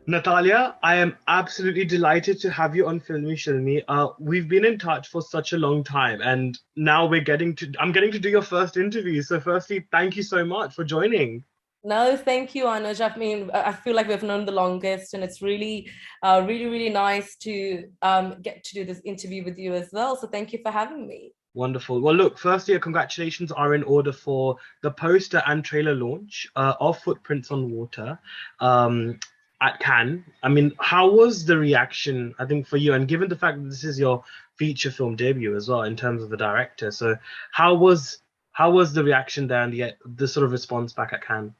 Natalia, I am absolutely delighted to have you on Filme Shilmy. We've been in touch for such a long time, and now I'm getting to do your first interview. So, firstly, thank you so much for joining. No, thank you, Anuj. I mean, I feel like we've known the longest, and it's really, really nice to get to do this interview with you as well. So thank you for having me. Wonderful. Well, look, firstly, congratulations are in order for the poster and trailer launch of Footprints on Water um, at Cannes. I mean, how was the reaction, I think, for you? And given the fact that this is your feature film debut as well in terms of the director, so how was how was the reaction there and the sort of response back at Cannes?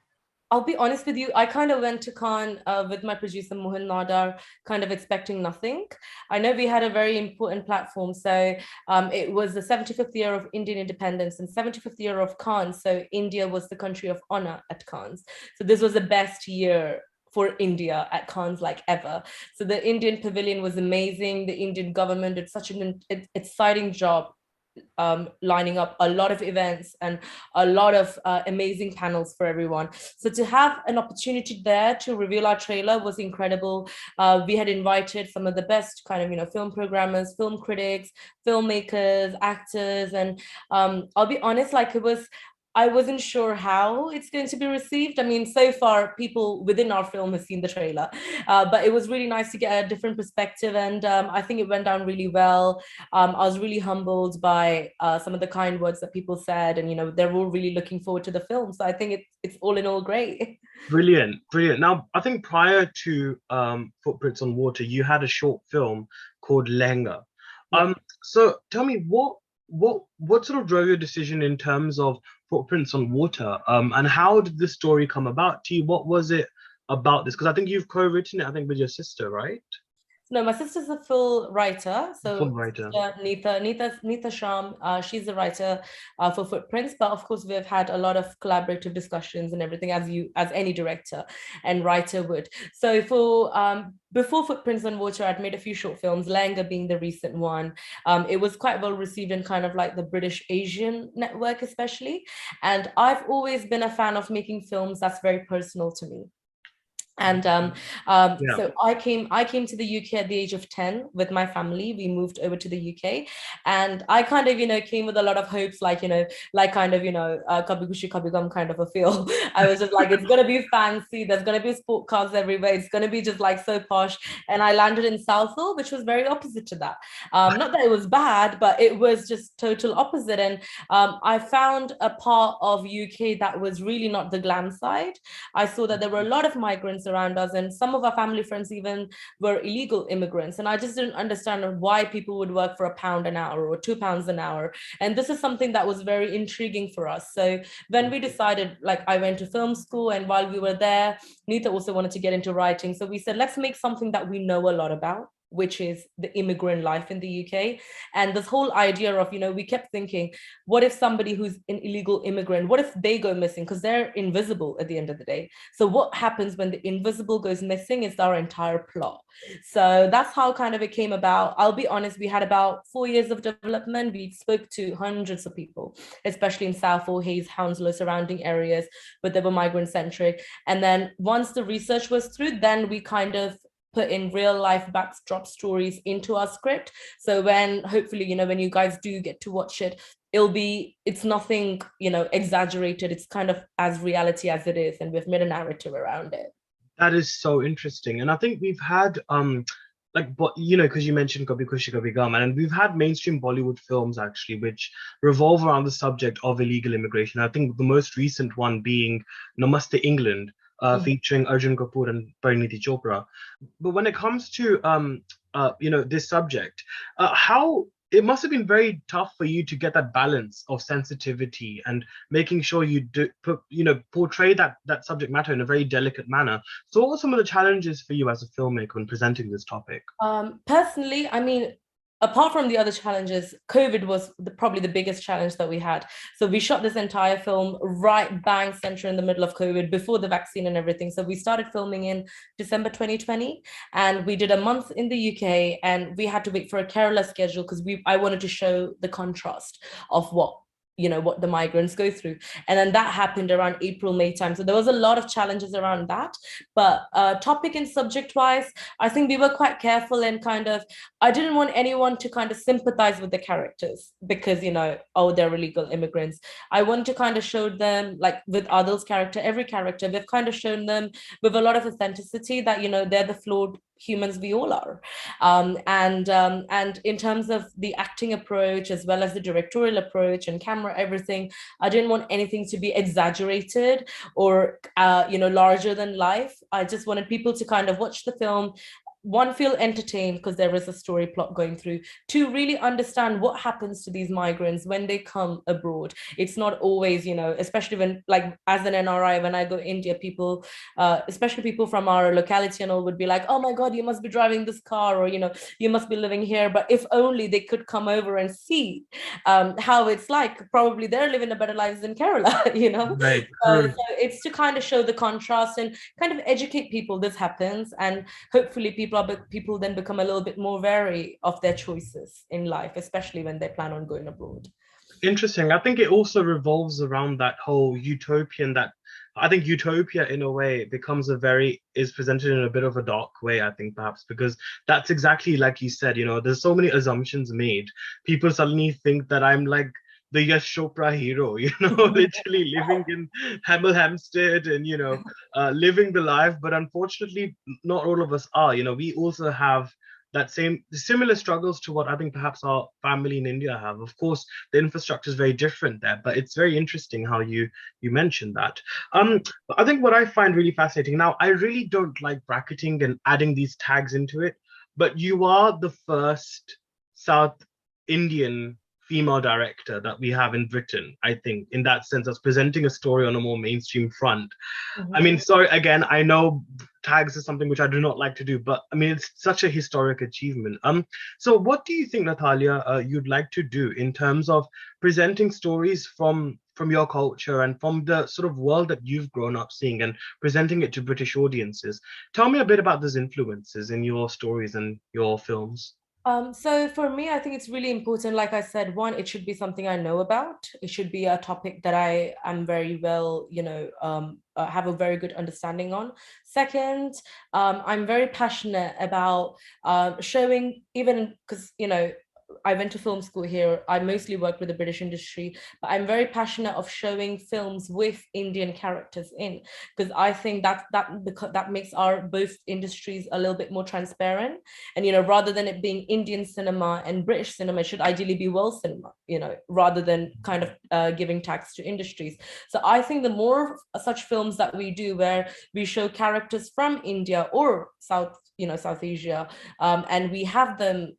I'll be honest with you, I kind of went to Cannes with my producer Mohaan Nadar, kind of expecting nothing. I know we had a very important platform. So it was the 75th year of Indian independence and 75th year of Cannes. So India was the country of honor at Cannes. So this was the best year for India at Cannes like ever. So the Indian pavilion was amazing. The Indian government did such an exciting job lining up a lot of events and a lot of amazing panels for everyone. So to have an opportunity there to reveal our trailer was incredible. We had invited some of the best kind of film programmers, film critics, filmmakers, actors, and I'll be honest, like it was. I wasn't sure how it's going to be received. I mean, so far, people within our film have seen the trailer, but it was really nice to get a different perspective, and I think it went down really well. I was really humbled by some of the kind words that people said, and they're all really looking forward to the film. So I think it's all in all great. Brilliant, brilliant. Now, I think prior to Footprints on Water, you had a short film called Lehenga. Yeah. So tell me what sort of drove your decision in terms of Footprints on Water? And how did this story come about to you? What was it about this? Because I think you've co-written it, I think, with your sister, right? No, my sister's a full writer. Full So writer. sister Neetha Syam, she's the writer for Footprints. But of course, we've had a lot of collaborative discussions and everything, as any director and writer would. So for before Footprints on Water, I'd made a few short films, Langa being the recent one. It was quite well received in kind of like the British Asian network, especially. And I've always been a fan of making films that's very personal to me. And Yeah. so I came to the UK at the age of 10 with my family. We moved over to the UK, and I kind of came with a lot of hopes, like like kind of Kabhi Khushi Kabhi Gum kind of a feel. I was just like, it's gonna be fancy. There's gonna be sport cars everywhere. It's gonna be just like so posh. And I landed in Southall, which was very opposite to that. Not that it was bad, but it was just total opposite. And I found a part of UK that was really not the glam side. I saw that there were a lot of migrants around us, and some of our family friends even were illegal immigrants. And I just didn't understand why people would work for £1 an hour or £2 an hour. And this is something that was very intriguing for us. So when we decided, like, I went to film school, and while we were there, Neetha also wanted to get into writing. So we said, let's make something that we know a lot about, which is the immigrant life in the UK. And this whole idea of, we kept thinking, what if somebody who's an illegal immigrant, what if they go missing? Because they're invisible at the end of the day. So what happens when the invisible goes missing is our entire plot. So that's how kind of it came about. I'll be honest, we had about 4 years of development. We spoke to hundreds of people, especially in Southall, Hayes, Hounslow, surrounding areas, but they were migrant centric. And then once the research was through, then we kind of put in real life backdrop stories into our script. So when hopefully, when you guys do get to watch it, it's nothing, exaggerated. It's kind of as reality as it is. And we've made a narrative around it. That is so interesting. And I think we've had like but because you mentioned Kabhi Khushi Kabhi Gum, and we've had mainstream Bollywood films actually which revolve around the subject of illegal immigration. I think the most recent one being Namaste England, Mhm. featuring Arjun Kapoor and Parineeti Chopra. But when it comes to this subject, how it must have been very tough for you to get that balance of sensitivity and making sure you do portray that subject matter in a very delicate manner. So what were some of the challenges for you as a filmmaker when presenting this topic? Personally, I mean, apart from the other challenges, COVID was probably the biggest challenge that we had. So we shot this entire film right bang center in the middle of COVID, before the vaccine and everything. So we started filming in December 2020, and we did a month in the UK, and we had to wait for a Kerala schedule because I wanted to show the contrast of what what the migrants go through. And then that happened around April, May time. So there was a lot of challenges around that. But topic and subject wise, I think we were quite careful and kind of, I didn't want anyone to kind of sympathize with the characters because, oh, they're illegal immigrants. I wanted to kind of show them, like with Adil's character, every character, we've kind of shown them with a lot of authenticity that, they're the flawed humans we all are. And in terms of the acting approach, as well as the directorial approach and camera, everything, I didn't want anything to be exaggerated or, larger than life. I just wanted people to kind of watch the film, one, feel entertained because there is a story plot going through, two, really understand what happens to these migrants when they come abroad. It's not always, especially when, like, as an NRI, when I go to India, people, especially people from our locality and all, would be like, oh my God, you must be driving this car, or, you must be living here. But if only they could come over and see how it's like, probably they're living a better lives in Kerala, Right. So it's to kind of show the contrast and kind of educate people this happens, and hopefully people then become a little bit more wary of their choices in life, especially when they plan on going abroad. Interesting. I think it also revolves around that whole utopian, that I think utopia in a way is presented in a bit of a dark way, I think, perhaps, because that's exactly like you said, there's so many assumptions made. People suddenly think that I'm like the Yash Chopra hero, literally living in Hemel Hempstead and, living the life. But unfortunately, not all of us are. We also have similar struggles to what I think perhaps our family in India have. Of course, the infrastructure is very different there, but it's very interesting how you mentioned that. I think what I find really fascinating now, I really don't like bracketing and adding these tags into it, but you are the first South Indian female director that we have in Britain, I think, in that sense, as presenting a story on a more mainstream front. I mean, sorry, again, I know tags is something which I do not like to do, but I mean, it's such a historic achievement. So what do you think, Nathalia, you'd like to do in terms of presenting stories from your culture and from the sort of world that you've grown up seeing and presenting it to British audiences? Tell me a bit about those influences in your stories and your films. So for me, I think it's really important. Like I said, one, it should be something I know about. It should be a topic that I am very well, have a very good understanding on. Second, I'm very passionate about showing, even because, I went to film school here. I mostly work with the British industry, but I'm very passionate of showing films with Indian characters in, because I think that makes our both industries a little bit more transparent. And rather than it being Indian cinema and British cinema, it should ideally be world cinema. Rather than kind of giving tax to industries. So I think the more such films that we do, where we show characters from India or South Asia, and we have them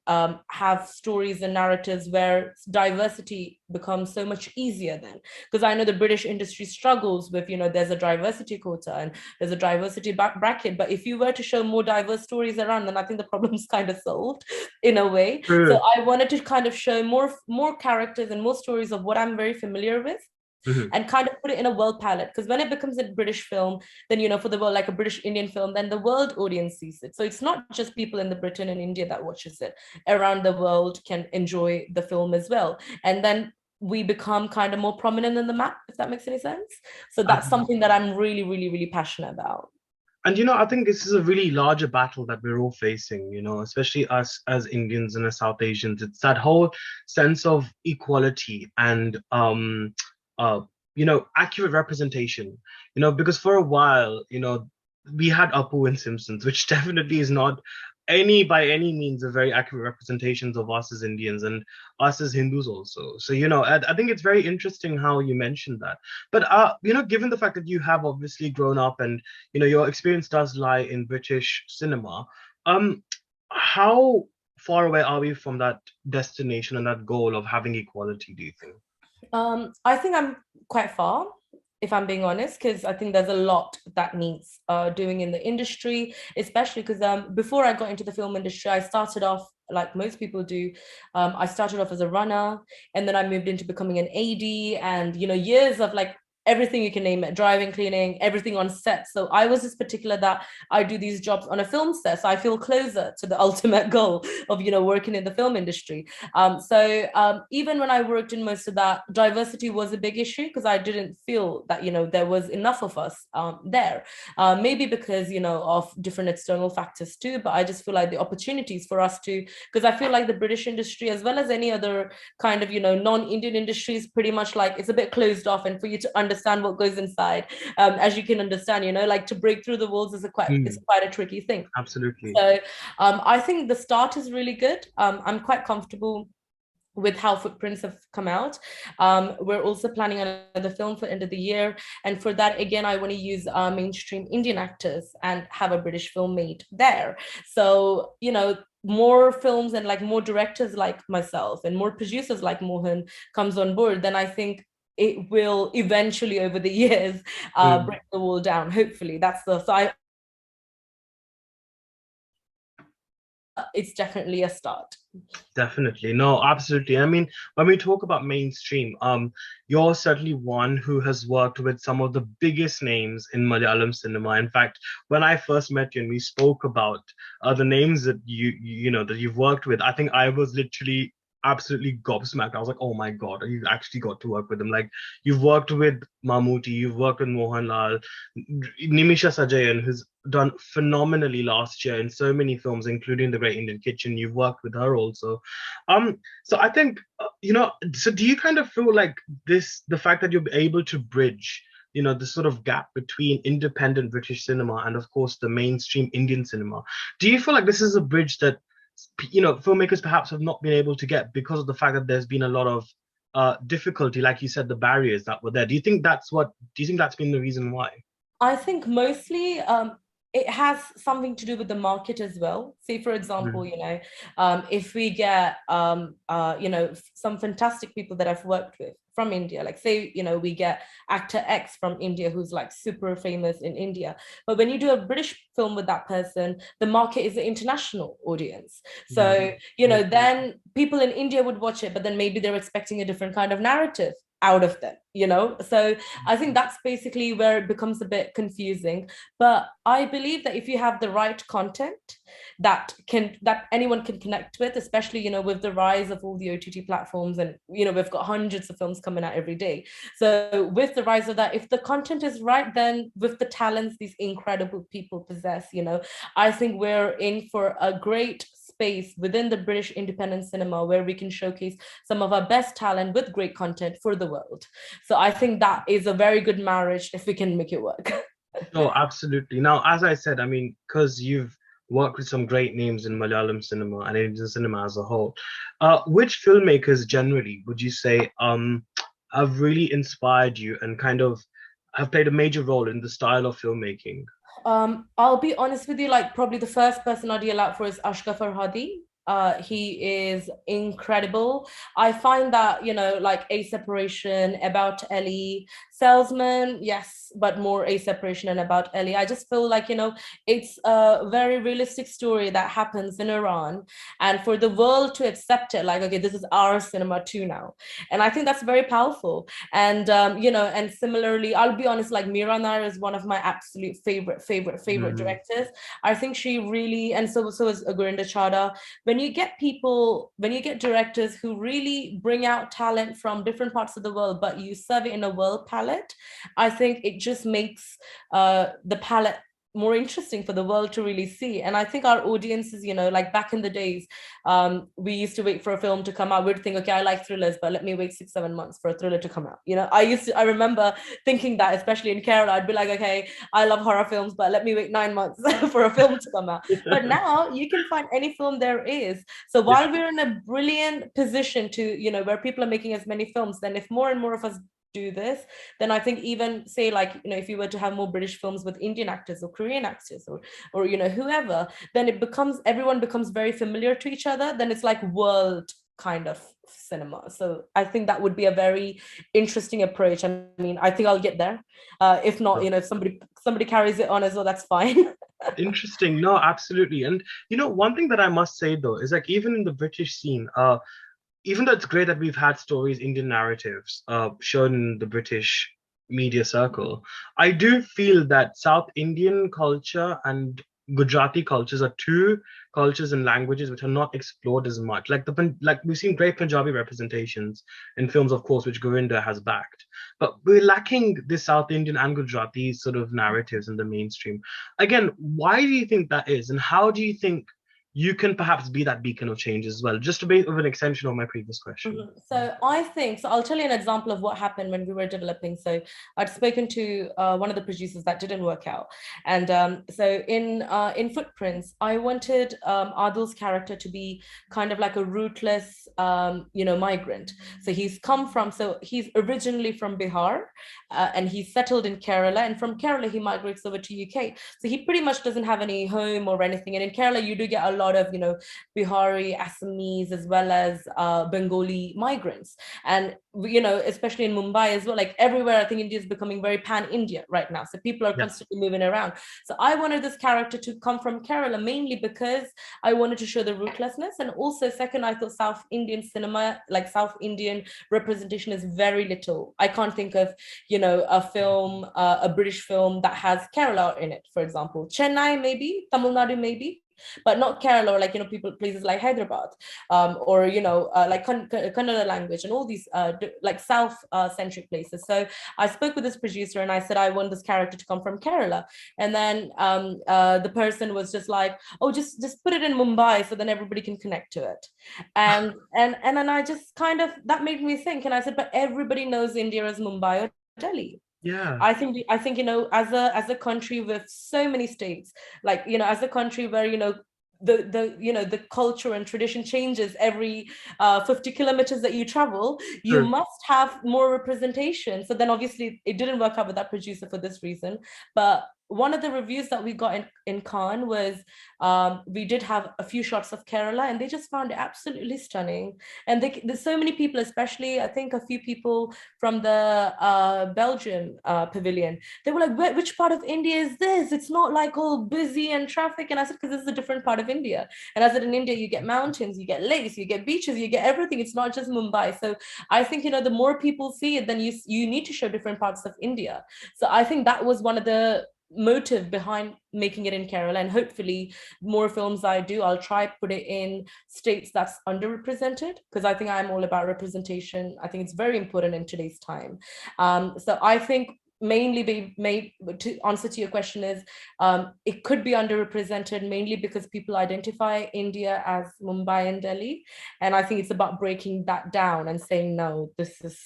have stories and narratives where diversity becomes so much easier then. Because I know the British industry struggles with, there's a diversity quota and there's a diversity bracket, but if you were to show more diverse stories around, then I think the problem's kind of solved in a way. So I wanted to kind of show more characters and more stories of what I'm very familiar with. And kind of put it in a world palette, because when it becomes a British film, then for the world, like a British Indian film, then the world audience sees it. So it's not just people in the Britain and India that watches it. Around the world can enjoy the film as well, and then we become kind of more prominent in the map, if that makes any sense. So that's something that I'm really, really, really passionate about. And I think this is a really larger battle that we're all facing, especially us as Indians and as South Asians. It's that whole sense of equality and accurate representation. Because for a while, we had Apu and Simpsons, which definitely is not by any means a very accurate representations of us as Indians and us as Hindus also. So I think it's very interesting how you mentioned that. But given the fact that you have obviously grown up and your experience does lie in British cinema, how far away are we from that destination and that goal of having equality, do you think? I think I'm quite far, if I'm being honest, because I think there's a lot that needs doing in the industry, especially because before I got into the film industry, I started off like most people do. I started off as a runner, and then I moved into becoming an AD, and years of like everything you can name it, driving, cleaning, everything on set. So I was just particular that I do these jobs on a film set, so I feel closer to the ultimate goal of, you know, working in the film industry. Even when I worked in most of that, diversity was a big issue because I didn't feel that, you know, there was enough of us there. Maybe because, you know, of different external factors too, but I just feel like the opportunities for us to, because I feel like the British industry, as well as any other kind of, you know, non-Indian industries, pretty much like it's a bit closed off, and for you to understand what goes inside, as you can understand, you know, like to break through the walls is it's quite a tricky thing. Absolutely. So I think the start is really good. I'm quite comfortable with how Footprints have come out. We're also planning another film for end of the year, and for that, again, I want to use mainstream Indian actors and have a British film made there. So, you know, more films and like more directors like myself and more producers like Mohan comes on board, then I think it will eventually over the years break the wall down. Hopefully that's the, it's definitely a start. Definitely. No, absolutely. I mean, when we talk about mainstream, you're certainly one who has worked with some of the biggest names in Malayalam cinema. In fact, when I first met you and we spoke about the names that you know that you've worked with, I think I was literally absolutely gobsmacked. I was like, oh my God, you actually got to work with them. Like, you've worked with Mammootty, you've worked with Mohanlal, Nimisha Sajayan, who's done phenomenally last year in so many films, including The Great Indian Kitchen. You've worked with her also. So I think, you know, so do you kind of feel like the fact that you're able to bridge, you know, the sort of gap between independent British cinema and, of course, the mainstream Indian cinema, do you feel like this is a bridge that, you know, filmmakers perhaps have not been able to get because of the fact that there's been a lot of difficulty, like you said, the barriers that were there? Do you think that's been the reason why? I think mostly it has something to do with the market as well. Say, for example, you know, if we get, you know, some fantastic people that I've worked with from India, like say, you know, we get actor X from India who's like super famous in India. But when you do a British film with that person, the market is the international audience. So, you know, then people in India would watch it, but then maybe they're expecting a different kind of narrative out of them, you know. So I think that's basically where it becomes a bit confusing. But I believe that if you have the right content that anyone can connect with, especially, you know, with the rise of all the OTT platforms, and, you know, we've got hundreds of films coming out every day. So with the rise of that, if the content is right, then with the talents these incredible people possess, you know, I think we're in for a great space within the British independent cinema where we can showcase some of our best talent with great content for the world. So I think that is a very good marriage if we can make it work. Oh, absolutely. Now, as I said, I mean, because you've worked with some great names in Malayalam cinema and Indian cinema as a whole, which filmmakers generally would you say have really inspired you and kind of have played a major role in the style of filmmaking? I'll be honest with you, like probably the first person I'd yell out for is Ashka Farhadi. He is incredible. I find that, you know, like A Separation, About Ellie, Salesman, yes, but more A Separation and About Ellie. I just feel like, you know, it's a very realistic story that happens in Iran, and for the world to accept it, like, okay, this is our cinema too now. And I think that's very powerful. And, you know, and similarly, I'll be honest, like Meera is one of my absolute favorite directors. I think she really, and so is Agurinda Chada. When you get directors who really bring out talent from different parts of the world, but you serve it in a world palette, I think it just makes the palette more interesting for the world to really see. And I think our audiences, you know, like back in the days, we used to wait for a film to come out. We'd think, okay, I like thrillers, but let me wait 6-7 months for a thriller to come out. You know, I remember thinking that, especially in Kerala, I'd be like, okay, I love horror films, but let me wait 9 months for a film to come out. But now you can find any film there is. So while we're in a brilliant position to, you know, where people are making as many films, then if more and more of us do this, then I think even say, like, you know, if you were to have more British films with Indian actors or Korean actors or you know, whoever, then everyone becomes very familiar to each other. Then it's like world kind of cinema. So I think that would be a very interesting approach. I mean, I think I'll get there. If not, you know, if somebody carries it on as well, that's fine. Interesting. No, absolutely. And you know, one thing that I must say though is, like, even in the British scene, even though it's great that we've had stories, Indian narratives shown in the British media circle. I do feel that South Indian culture and Gujarati cultures are two cultures and languages which are not explored as much. Like we've seen great Punjabi representations in films, of course, which Govinda has backed, but we're lacking the South Indian and Gujarati sort of narratives in the mainstream. Again, why do you think that is, and how do you think you can perhaps be that beacon of change as well? Just a bit of an extension of my previous question. So I think, so I'll tell you an example of what happened when we were developing. So I'd spoken to one of the producers that didn't work out. And so in Footprints, I wanted Adil's character to be kind of like a rootless, migrant. So he's originally from Bihar, and he's settled in Kerala. And from Kerala, he migrates over to UK. So he pretty much doesn't have any home or anything. And in Kerala, you do get a lot of, Bihari, Assamese, as well as Bengali migrants. And, especially in Mumbai as well, like everywhere, I think India is becoming very pan-India right now. So people are constantly moving around. So I wanted this character to come from Kerala, mainly because I wanted to show the rootlessness. And also second, I thought South Indian cinema, like South Indian representation is very little. I can't think of, a film, a British film that has Kerala in it, for example. Chennai, maybe, Tamil Nadu, maybe, but not Kerala, or like, people, places like Hyderabad, or, like Kannada language and all these like South centric places. So I spoke with this producer and I said, I want this character to come from Kerala. And then the person was just like, oh, just put it in Mumbai so then everybody can connect to it. And then I just kind of, that made me think. And I said, but everybody knows India as Mumbai or Delhi. Yeah. I think as a country with so many states, like, as a country where, the culture and tradition changes every 50 kilometers that you travel, you must have more representation. So then obviously it didn't work out with that producer for this reason. But one of the reviews that we got in Cannes was, we did have a few shots of Kerala and they just found it absolutely stunning. And there's so many people, especially I think a few people from the Belgian pavilion, they were like, which part of India is this? It's not like all busy and traffic. And I said, because this is a different part of India. And I said, in India, you get mountains, you get lakes, you get beaches, you get everything. It's not just Mumbai. So I think, the more people see it, then you need to show different parts of India. So I think that was one of the motive behind making it in Kerala, and hopefully more films I'll try put it in states that's underrepresented, because I think I'm all about representation. I think it's very important in today's time. So I think mainly to answer to your question is, it could be underrepresented mainly because people identify India as Mumbai and Delhi, and I think it's about breaking that down and saying, no, this is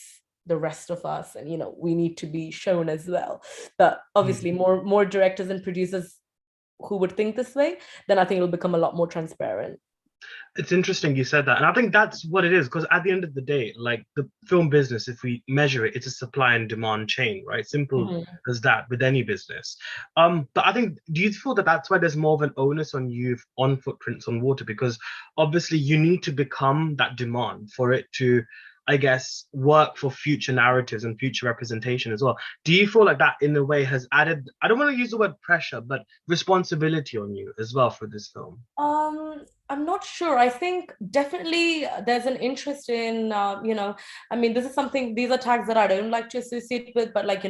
the rest of us, and we need to be shown as well. But obviously more directors and producers who would think this way, then I think it'll become a lot more transparent. It's interesting you said that, and I think that's what it is, because at the end of the day, like the film business, if we measure it, it's a supply and demand chain, right? Simple as that with any business. But I think, do you feel that that's why there's more of an onus on you on Footprints on Water, because obviously you need to become that demand for it to, I guess, work for future narratives and future representation as well? Do you feel like that in a way has added, I don't want to use the word pressure, but responsibility on you as well for this film? I'm not sure. I think definitely there's an interest in, I mean, these are tags that I don't like to associate with, but like,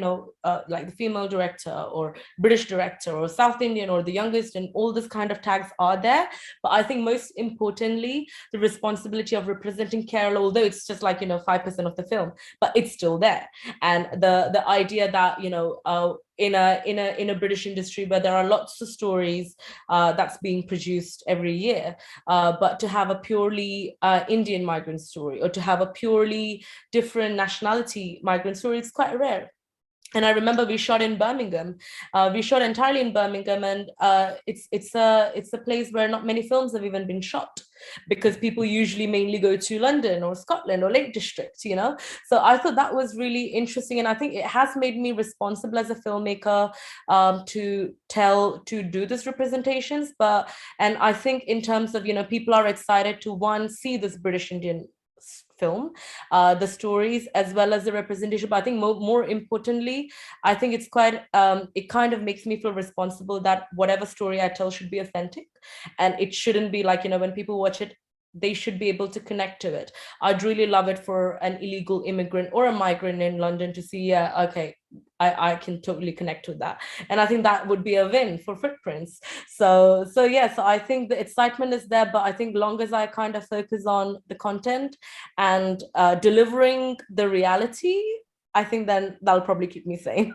like the female director or British director or South Indian or the youngest, and all this kind of tags are there. But I think most importantly, the responsibility of representing Kerala, although it's just like, 5% of the film, but it's still there. And the idea that, in a British industry where there are lots of stories that's being produced every year, but to have a purely Indian migrant story, or to have a purely different nationality migrant story, it's quite rare. And I remember we shot in Birmingham. We shot entirely in Birmingham, and it's a place where not many films have even been shot, because people usually mainly go to London or Scotland or Lake District, So I thought that was really interesting, and I think it has made me responsible as a filmmaker to do this representations. And I think in terms of, people are excited to see this British Indian film, the stories as well as the representation. But I think more importantly, I think it's quite, it kind of makes me feel responsible that whatever story I tell should be authentic, and it shouldn't be like, when people watch it, they should be able to connect to it. I'd really love it for an illegal immigrant or a migrant in London to see, yeah, okay, I can totally connect with that. And I think that would be a win for Footprints. So yeah, so I think the excitement is there, but I think long as I kind of focus on the content and delivering the reality, I think then that'll probably keep me sane.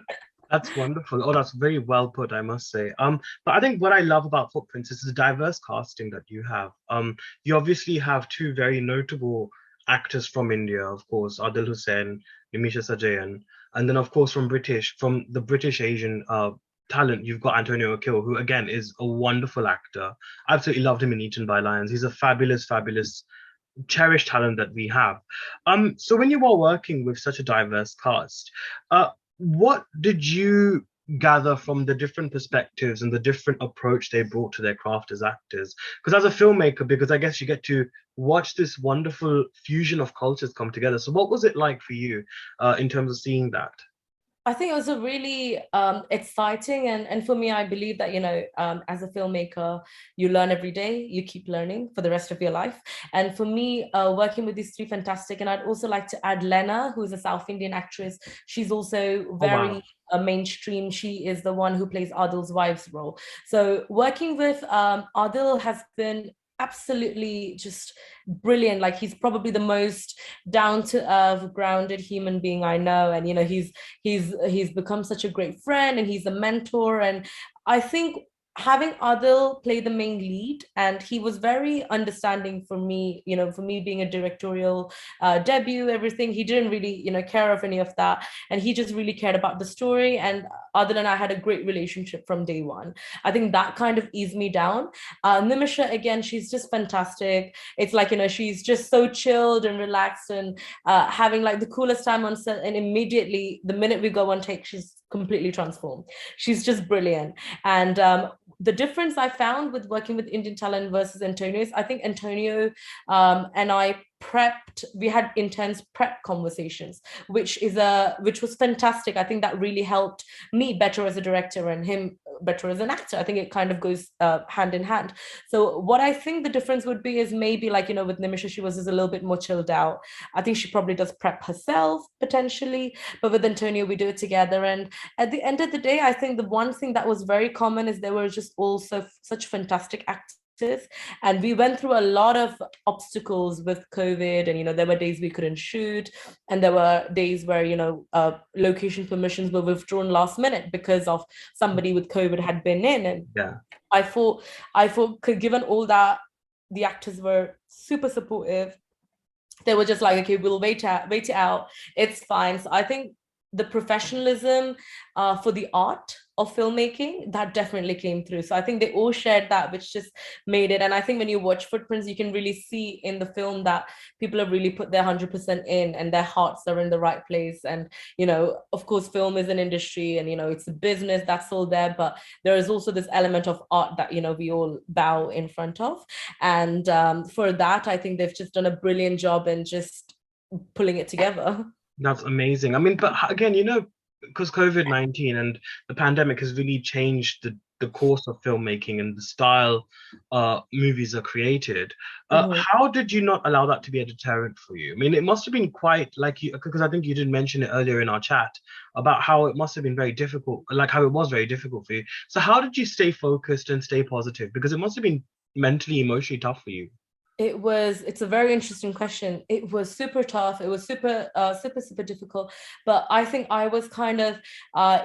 That's wonderful. Oh, that's very well put, I must say. But I think what I love about Footprints is the diverse casting that you have. You obviously have two very notable actors from India, of course, Adil Hussain, Nimisha Sajayan, and then of course from the British Asian talent, you've got Antonio Aakeel, who again is a wonderful actor. Absolutely loved him in Eaten by Lions. He's a fabulous, fabulous cherished talent that we have. So when you were working with such a diverse cast, what did you gather from the different perspectives and the different approach they brought to their craft as actors? Because as a filmmaker, because I guess you get to watch this wonderful fusion of cultures come together. So what was it like for you in terms of seeing that? I think it was a really exciting, and for me, I believe that, as a filmmaker, you learn every day, you keep learning for the rest of your life. And for me, working with these three fantastic, and I'd also like to add Lena, who is a South Indian actress. She's also Oh wow. very mainstream. She is the one who plays Adil's wife's role. So working with Adil has been absolutely just brilliant. Like, he's probably the most down to earth, grounded human being I know. And he's become such a great friend, and he's a mentor. And I think having Adil play the main lead, and he was very understanding for me, for me being a directorial debut, everything, he didn't really, care of any of that. And he just really cared about the story. And Adil and I had a great relationship from day one. I think that kind of eased me down. Nimisha, again, she's just fantastic. It's like, she's just so chilled and relaxed, and having like the coolest time on set. And immediately, the minute we go on take, she's completely transformed. She's just brilliant. And the difference I found with working with Indian talent versus Antonio is, I think Antonio and I we had intense prep conversations, which was fantastic. I think that really helped me better as a director and him better as an actor. I think it kind of goes hand in hand. So what I think the difference would be is maybe, like, with Nimisha, she was just a little bit more chilled out. I think she probably does prep herself potentially, but with Antonio, we do it together. And at the end of the day, I think the one thing that was very common is there were just also such fantastic actors. And we went through a lot of obstacles with COVID, and there were days we couldn't shoot, and there were days where location permissions were withdrawn last minute because of somebody with COVID had been in. And Yeah. I thought, given all that, the actors were super supportive. They were just like, okay, we'll wait it out, it's fine. So I think the professionalism for the art of filmmaking, that definitely came through. So I think they all shared that, which just made it. And I think when you watch Footprints, you can really see in the film that people have really put their 100% in, and their hearts are in the right place. And of course, film is an industry, and it's a business, that's all there, but there is also this element of art that we all bow in front of. And for that, I think they've just done a brilliant job in just pulling it together. That's amazing. I mean, but again, because COVID-19 and the pandemic has really changed the course of filmmaking and the style movies are created. How did you not allow that to be a deterrent for you? I mean, it must have been quite like you, because I think you did mention it earlier in our chat about how it must have been very difficult, like how it was very difficult for you. So how did you stay focused and stay positive? Because it must have been mentally, emotionally tough for you. It's a very interesting question. It was super tough. It was super difficult. But I think I was kind of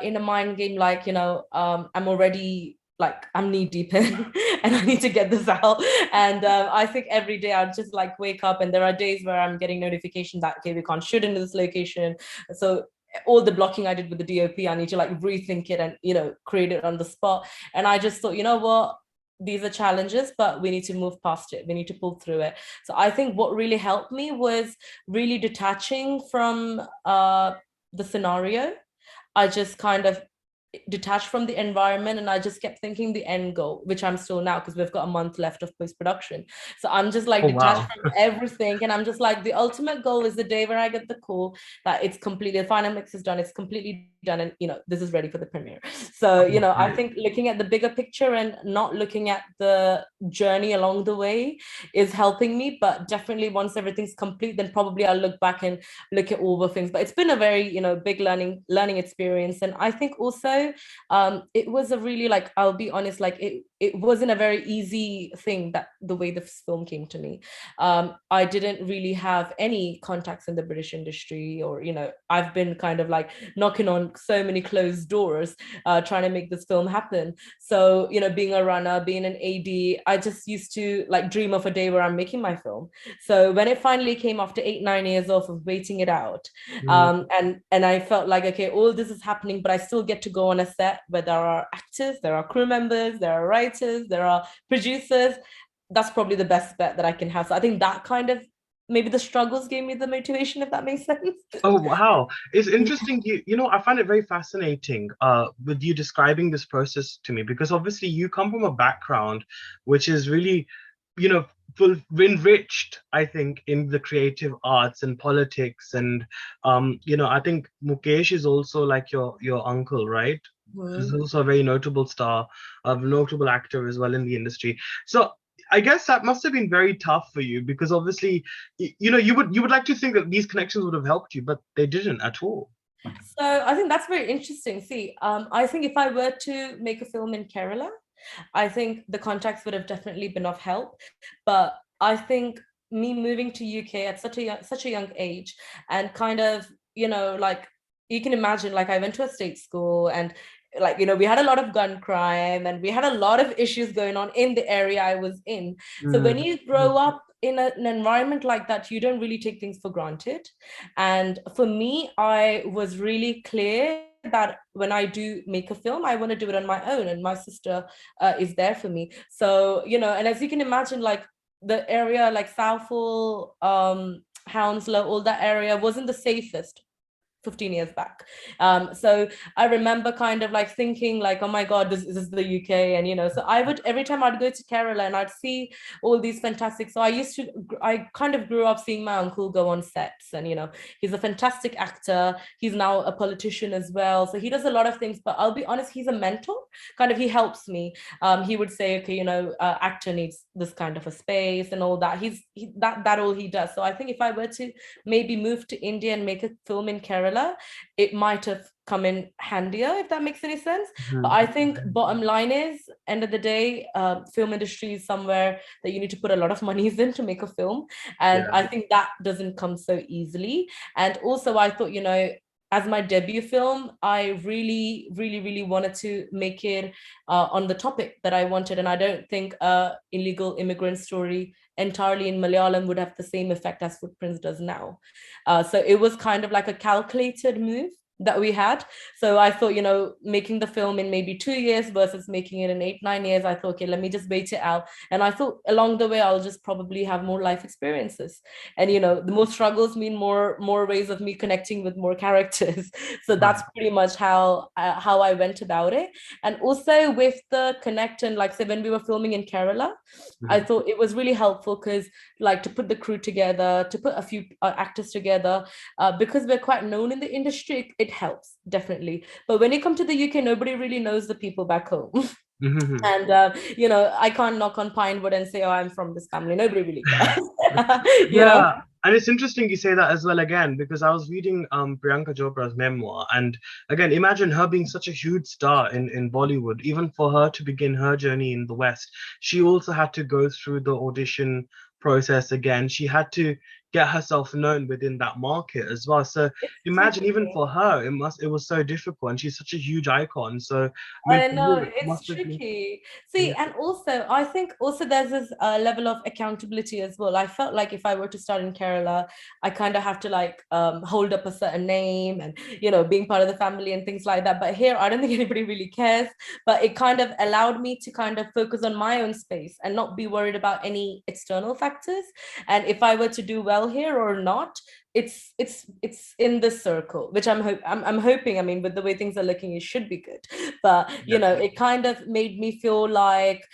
in a mind game, like, I'm already, like, I'm knee deep in and I need to get this out. And I think every day I'd just like wake up, and there are days where I'm getting notifications that, okay, we can't shoot into this location. So all the blocking I did with the DOP, I need to like rethink it and, create it on the spot. And I just thought, you know what? These are challenges, but we need to move past it. We need to pull through it. So I think what really helped me was really detaching from the scenario. I just kind of detached from the environment, and I just kept thinking the end goal, which I'm still now, because we've got a month left of post-production. So I'm just like detached from everything, and I'm just like, the ultimate goal is the day where I get the call that it's completely, the final mix is done, it's completely done, and this is ready for the premiere. So I think looking at the bigger picture and not looking at the journey along the way is helping me. But definitely once everything's complete, then probably I'll look back and look at all the things. But it's been a very big learning experience. And I think also it was a really, like, I'll be honest, like it wasn't a very easy thing, that the way the film came to me. I didn't really have any contacts in the British industry, or I've been kind of like knocking on so many closed doors trying to make this film happen. So being a runner, being an AD, I just used to like dream of a day where I'm making my film. So when it finally came after 8-9 years of waiting it out, and I felt like, okay, all this is happening, but I still get to go on a set where there are actors, there are crew members, there are writers, there are producers. That's probably the best bet that I can have. So I think that kind of, maybe the struggles gave me the motivation, if that makes sense. Oh, wow. It's interesting. I find it very fascinating with you describing this process to me, because obviously you come from a background which is really, enriched, I think, in the creative arts and politics. And, I think Mukesh is also like your uncle, right? He's also a very notable star, a notable actor as well in the industry. So I guess that must have been very tough for you, because obviously, you would like to think that these connections would have helped you, but they didn't at all. So I think that's very interesting. See, I think if I were to make a film in Kerala, I think the contacts would have definitely been of help. But I think me moving to UK at such a young age, and kind of, like, you can imagine, like, I went to a state school, and like, we had a lot of gun crime, and we had a lot of issues going on in the area I was in. So when you grow up in an environment like that, you don't really take things for granted. And for me, I was really clear that when I do make a film, I want to do it on my own, and my sister is there for me. So and as you can imagine, like, the area like Southall, Hounslow, all that area wasn't the safest 15 years back. So I remember kind of like thinking like, oh my God, this is the UK. And, so I would, every time I'd go to Kerala and I'd see all these fantastic, so I kind of grew up seeing my uncle go on sets, and, he's a fantastic actor. He's now a politician as well. So he does a lot of things, but I'll be honest, he's a mentor. Kind of, he helps me. He would say, okay, actor needs this kind of a space and all that. That all he does. So I think if I were to maybe move to India and make a film in Kerala, it might have come in handier, if that makes any sense. But I think bottom line is, end of the day, film industry is somewhere that you need to put a lot of monies in to make a film, and I think that doesn't come so easily. And also I thought, as my debut film, I really, really, really wanted to make it on the topic that I wanted. And I don't think illegal immigrant story entirely in Malayalam would have the same effect as Footprints does now. So it was kind of like a calculated move that we had. So I thought, making the film in maybe 2 years versus making it in 8-9 years, I thought, okay, let me just wait it out. And I thought along the way, I'll just probably have more life experiences. And, the more struggles mean more ways of me connecting with more characters. So that's pretty much how I went about it. And also with the connect, and like, say, when we were filming in Kerala, I thought it was really helpful because, like, to put the crew together, to put a few actors together, because we're quite known in the industry, it helps, definitely. But when you come to the UK, nobody really knows the people back home. And I can't knock on Pinewood and say, oh, I'm from this family. Nobody really cares. you know? And it's interesting you say that as well, again, because I was reading Priyanka Chopra's memoir, and again, imagine her being such a huge star in Bollywood. Even for her to begin her journey in the West, she also had to go through the audition process again. She had to get herself known within that market as well. So imagine, even for her, it was so difficult, and she's such a huge icon. So I know it's tricky. See, and also I think also there's this level of accountability as well. I felt like if I were to start in Kerala, I kind of have to like hold up a certain name and being part of the family and things like that. But here, I don't think anybody really cares. But it kind of allowed me to kind of focus on my own space and not be worried about any external factors. And if I were to do well here or not, it's in this circle, which I'm hoping, I mean, with the way things are looking, it should be good. But it kind of made me feel like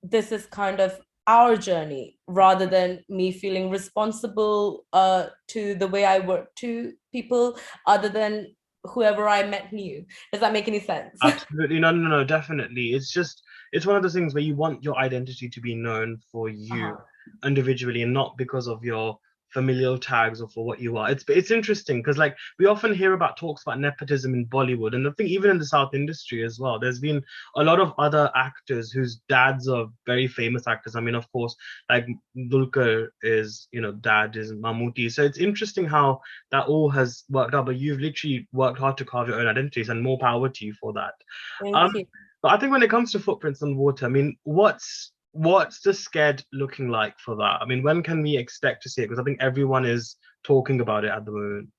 this is kind of our journey, rather than me feeling responsible to the way I work to people, other than whoever I met knew. Does that make any sense? Absolutely. No, no, no, definitely. It's one of those things where you want your identity to be known for you individually and not because of your familial tags or for what you are. It's interesting because like we often hear about talks about nepotism in Bollywood, and I think even in the South industry as well, there's been a lot of other actors whose dads are very famous actors. I mean, of course, like Dulquer is, dad is Mammootty. So it's interesting how that all has worked out, but you've literally worked hard to carve your own identities, and more power to you for that. Thank you. But I think when it comes to footprints on water, I mean, what's the sked looking like for that? I mean, when can we expect to see it? Because I think everyone is talking about it at the moment.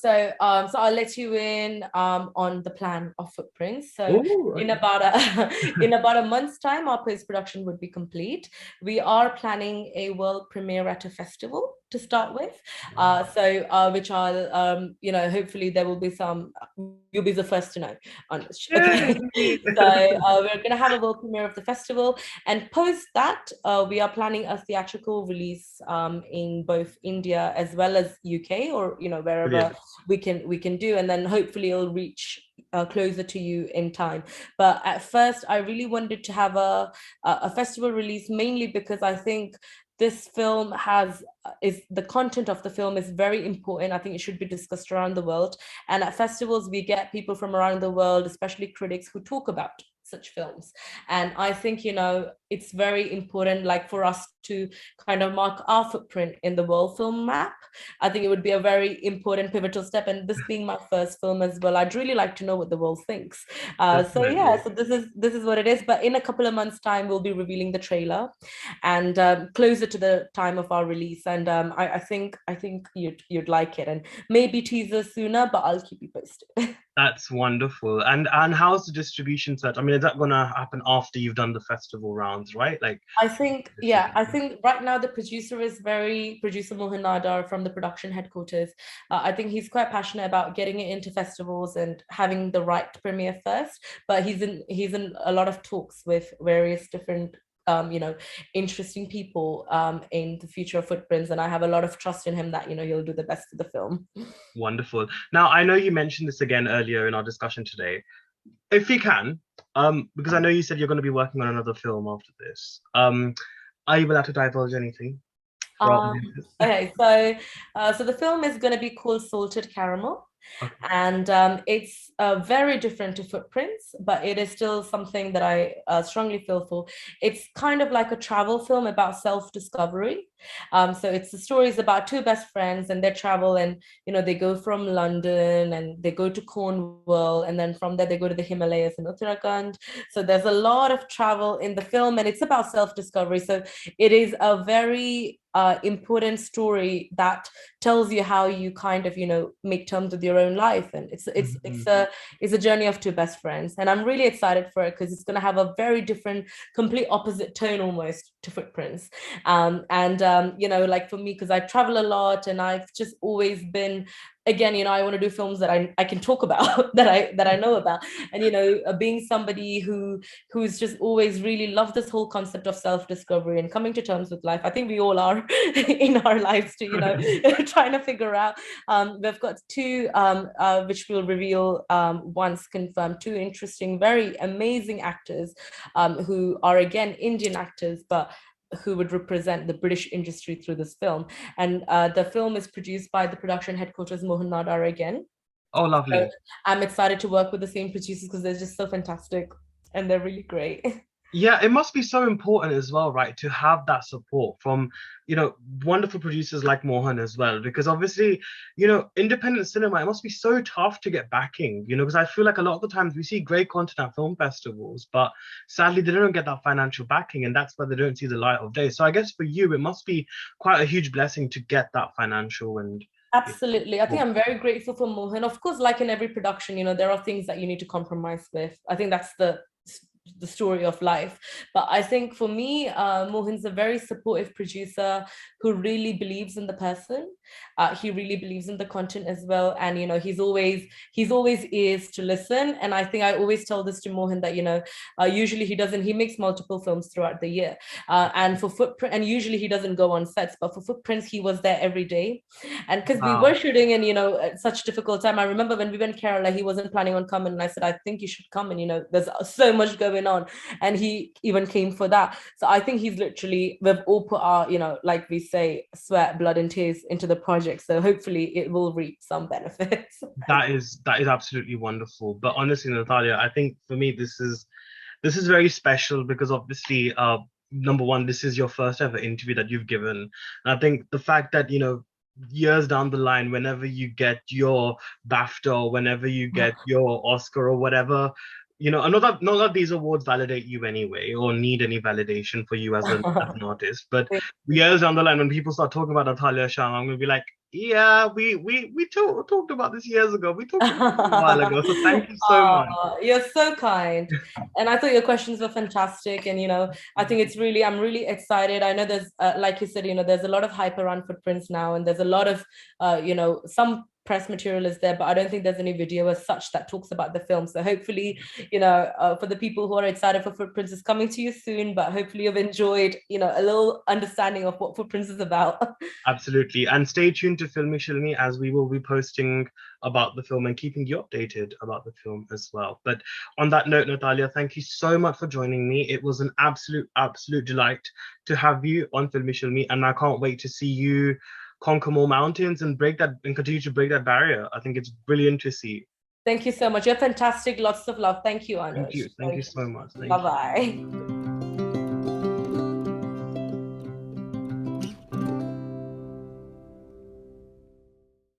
So I'll let you in on the plan of footprints. So Ooh, in okay. about a in about a month's time, our post-production would be complete. We are planning a world premiere at a festival to start with. Which I'll hopefully there will be some, you'll be the first to know on this. Okay. We're gonna have a world premiere of the festival, and post that we are planning a theatrical release in both India as well as UK, or wherever we can do, and then hopefully it'll reach closer to you in time. But at first I really wanted to have a festival release, mainly because I think this film is the content of the film is very important. I think it should be discussed around the world, and at festivals we get people from around the world, especially critics, who talk about such films. And I think it's very important, like, for us to kind of mark our footprint in the world film map. I think it would be a very important pivotal step, and this being my first film as well, I'd really like to know what the world thinks. So this is what it is. But in a couple of months time we'll be revealing the trailer, and closer to the time of our release, and I think you'd like it, and maybe teaser sooner, but I'll keep you posted. That's wonderful. And how's the distribution set? I mean, is that gonna happen after you've done the festival rounds, right? Like, I think right now the producer Mohaan Nadar from the production headquarters. I think he's quite passionate about getting it into festivals and having the right premiere first. But he's in a lot of talks with various different interesting people in the future of Footprints, and I have a lot of trust in him that he'll do the best of the film. wonderful. Now, I know you mentioned this again earlier in our discussion today. If you can, because I know you said you're going to be working on another film after this. Are you allowed to divulge anything? Okay, so the film is going to be called Salted Caramel. Okay. And it's very different to Footprints, but it is still something that I strongly feel for. It's kind of like a travel film about self-discovery. So it's the stories about two best friends and their travel, and they go from London and they go to Cornwall, and then from there they go to the Himalayas in Uttarakhand. So there's a lot of travel in the film, and it's about self-discovery. So it is a very important story that tells you how you kind of make terms with your own life, and it's a journey of two best friends, and I'm really excited for it because it's going to have a very different, complete opposite tone almost to Footprints. Like for me, because I travel a lot and I've just always been, again, I want to do films that I can talk about, that I know about, and being somebody who's just always really loved this whole concept of self-discovery and coming to terms with life. I think we all are in our lives too, trying to figure out. We've got two, which we'll reveal once confirmed, two interesting, very amazing actors who are, again, Indian actors, but who would represent the British industry through this film. And the film is produced by the production headquarters, Mohaan Nadar, again. Oh, lovely. So I'm excited to work with the same producers because they're just so fantastic and they're really great. Yeah, it must be so important as well, right, to have that support from, wonderful producers like Mohan as well, because obviously, independent cinema, it must be so tough to get backing, because I feel like a lot of the times we see great content at film festivals, but sadly they don't get that financial backing, and that's why they don't see the light of day. So I guess for you, it must be quite a huge blessing to get that financial and... Absolutely. I think I'm very grateful for Mohan. Of course, like in every production, there are things that you need to compromise with. I think that's the the story of life. But I think for me, Mohan's a very supportive producer who really believes in the person. He really believes in the content as well, and he's always ears to listen. And I think I always tell this to Mohan that usually he makes multiple films throughout the year, and for Footprint, and usually he doesn't go on sets, but for Footprints he was there every day. And because we were shooting in at such difficult time, I remember when we went Kerala, he wasn't planning on coming, and I said, I think you should come, and there's so much going on, and he even came for that. So I think he's literally, we've all put our like we say, sweat, blood and tears into the project, so hopefully it will reap some benefits. That is absolutely wonderful. But honestly, Nathalia, I think for me this is very special because obviously number one, this is your first ever interview that you've given. And I think the fact that years down the line, whenever you get your BAFTA or whenever you get your Oscar or whatever, not that these awards validate you anyway or need any validation for you as an artist, but years down the line, when people start talking about Nathalia Syam, I'm going to be like, yeah, we talked about this years ago. We talked about this a while ago. So thank you so much. You're so kind. And I thought your questions were fantastic. And, I think I'm really excited. I know there's, like you said, there's a lot of hype around Footprints now. And there's a lot of, some press material is there, but I don't think there's any video as such that talks about the film. So hopefully, for the people who are excited for Footprints, is coming to you soon, but hopefully you've enjoyed, a little understanding of what Footprints is about. Absolutely. And stay tuned to Filme Shilmy, as we will be posting about the film and keeping you updated about the film as well. But on that note, Nathalia, thank you so much for joining me. It was an absolute delight to have you on Filme Shilmy, and I can't wait to see you conquer more mountains and continue to break that barrier. I think it's brilliant to see. Thank you so much. You're fantastic. Lots of love. Thank you, Anush. Thank you so much. Bye-bye.